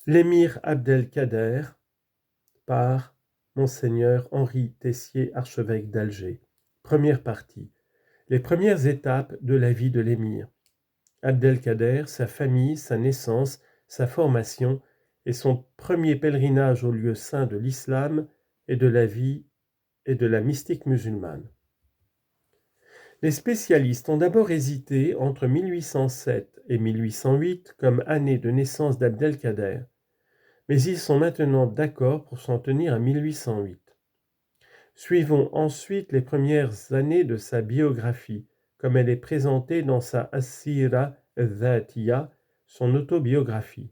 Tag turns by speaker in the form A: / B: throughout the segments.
A: L'émir Abdelkader par Monseigneur Henri Tessier, archevêque d'Alger. Première partie. Les premières étapes de la vie de l'émir. Abdelkader, sa famille, sa naissance, sa formation et son premier pèlerinage au lieu saint de l'islam et de la vie et de la mystique musulmane. Les spécialistes ont d'abord hésité entre 1807 et 1808 comme année de naissance d'Abdelkader, mais ils sont maintenant d'accord pour s'en tenir à 1808. Suivons ensuite les premières années de sa biographie, comme elle est présentée dans sa As-Sira al-Dhatiya, son autobiographie.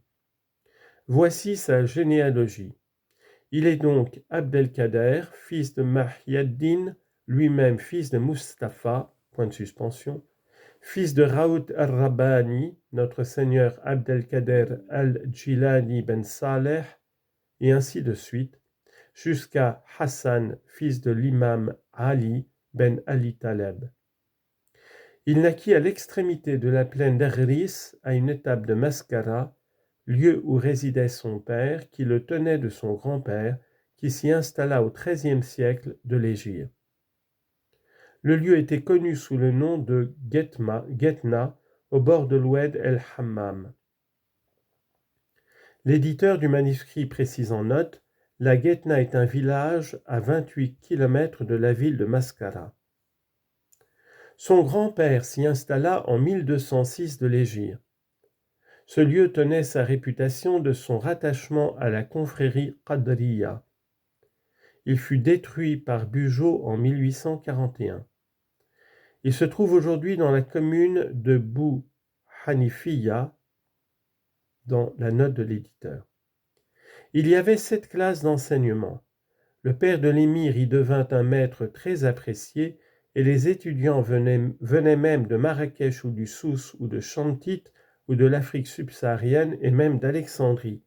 A: Voici sa généalogie. Il est donc Abdelkader, fils de Mahyaddin, lui-même fils de Mustapha, point de suspension, fils de Raout al-Rabbani, notre seigneur Abdelkader al-Jilani ben Saleh, et ainsi de suite, jusqu'à Hassan, fils de l'imam Ali ben Ali Taleb. Il naquit à l'extrémité de la plaine d'Arris, à une étape de Mascara, lieu où résidait son père, qui le tenait de son grand-père, qui s'y installa au XIIIe siècle de l'Hégire. Le lieu était connu sous le nom de Guetna, au bord de l'oued el-Hammam. L'éditeur du manuscrit précise en note: la Guetna est un village à 28 km de la ville de Mascara. Son grand-père s'y installa en 1206 de l'Hégire. Ce lieu tenait sa réputation de son rattachement à la confrérie Qadriya. Il fut détruit par Bugeaud en 1841. Il se trouve aujourd'hui dans la commune de Bou Hanifiya, dans la note de l'éditeur. Il y avait 7 classes d'enseignement. Le père de l'émir y devint un maître très apprécié et les étudiants venaient même de Marrakech ou du Souss ou de Chantit ou de l'Afrique subsaharienne et même d'Alexandrie.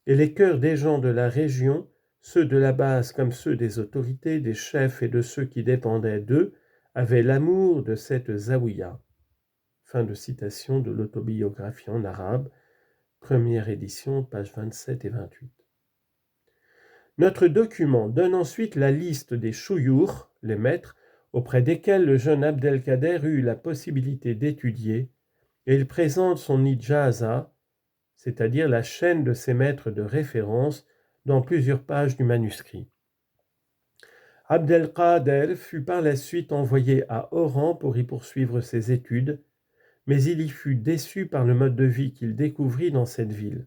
A: Et les cœurs des gens de la région, ceux de la base comme ceux des autorités, des chefs et de ceux qui dépendaient d'eux, avaient l'amour de cette zaouïa. Fin de citation de l'autobiographie en arabe, première édition, pages 27 et 28. Notre document donne ensuite la liste des chouyours, les maîtres, auprès desquels le jeune Abdelkader eut la possibilité d'étudier, et il présente son ijaza, c'est-à-dire la chaîne de ses maîtres de référence, dans plusieurs pages du manuscrit. Abdelkader fut par la suite envoyé à Oran pour y poursuivre ses études, mais il y fut déçu par le mode de vie qu'il découvrit dans cette ville.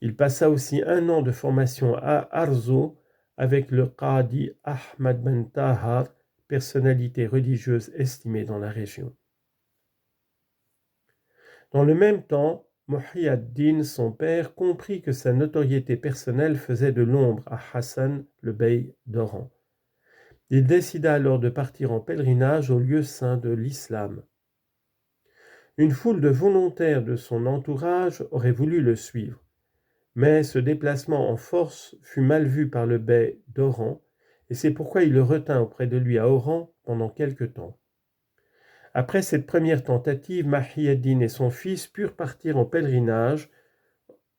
A: Il passa aussi 1 an de formation à Arzo avec le Qadi Ahmad ben Tahar, personnalité religieuse estimée dans la région. Dans le même temps, Muhyiddin, son père, comprit que sa notoriété personnelle faisait de l'ombre à Hassan, le bey d'Oran. Il décida alors de partir en pèlerinage au lieu saint de l'islam. Une foule de volontaires de son entourage aurait voulu le suivre. Mais ce déplacement en force fut mal vu par le bey d'Oran, et c'est pourquoi il le retint auprès de lui à Oran pendant quelque temps. Après cette première tentative, Muhyiddin et son fils purent partir en pèlerinage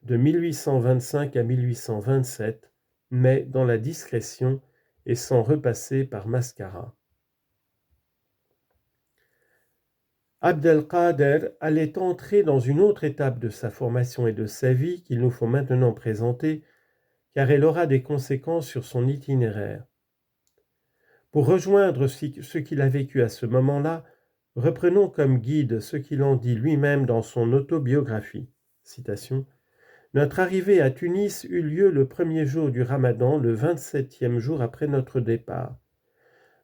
A: de 1825 à 1827, mais dans la discrétion et sans repasser par Mascara. Abdelkader allait entrer dans une autre étape de sa formation et de sa vie qu'il nous faut maintenant présenter, car elle aura des conséquences sur son itinéraire. Pour rejoindre ce qu'il a vécu à ce moment-là, reprenons comme guide ce qu'il en dit lui-même dans son autobiographie. Citation: notre arrivée à Tunis eut lieu le 1er jour du Ramadan, le 27e jour après notre départ.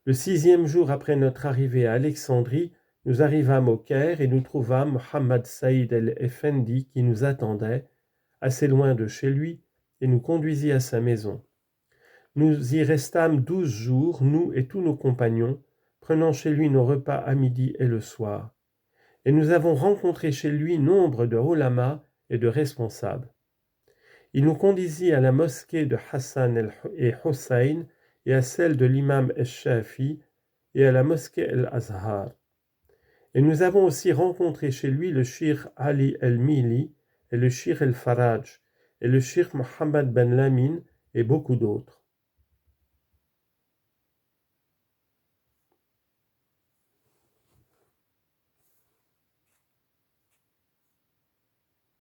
A: Le 6e jour après notre arrivée à Alexandrie, nous arrivâmes au Caire et nous trouvâmes Mohammed Saïd el-Effendi qui nous attendait, assez loin de chez lui, et nous conduisit à sa maison. Nous y restâmes 12 jours, nous et tous nos compagnons, prenant chez lui nos repas à midi et le soir. Et nous avons rencontré chez lui nombre de ulama et de responsables. Il nous conduisit à la mosquée de Hassan et Hussein et à celle de l'imam el-Shafi et à la mosquée el-Azhar. Et nous avons aussi rencontré chez lui le shir Ali el-Mili et le Cheikh El Faraj, et le Cheikh Mohammed Ben Lamine, et beaucoup d'autres.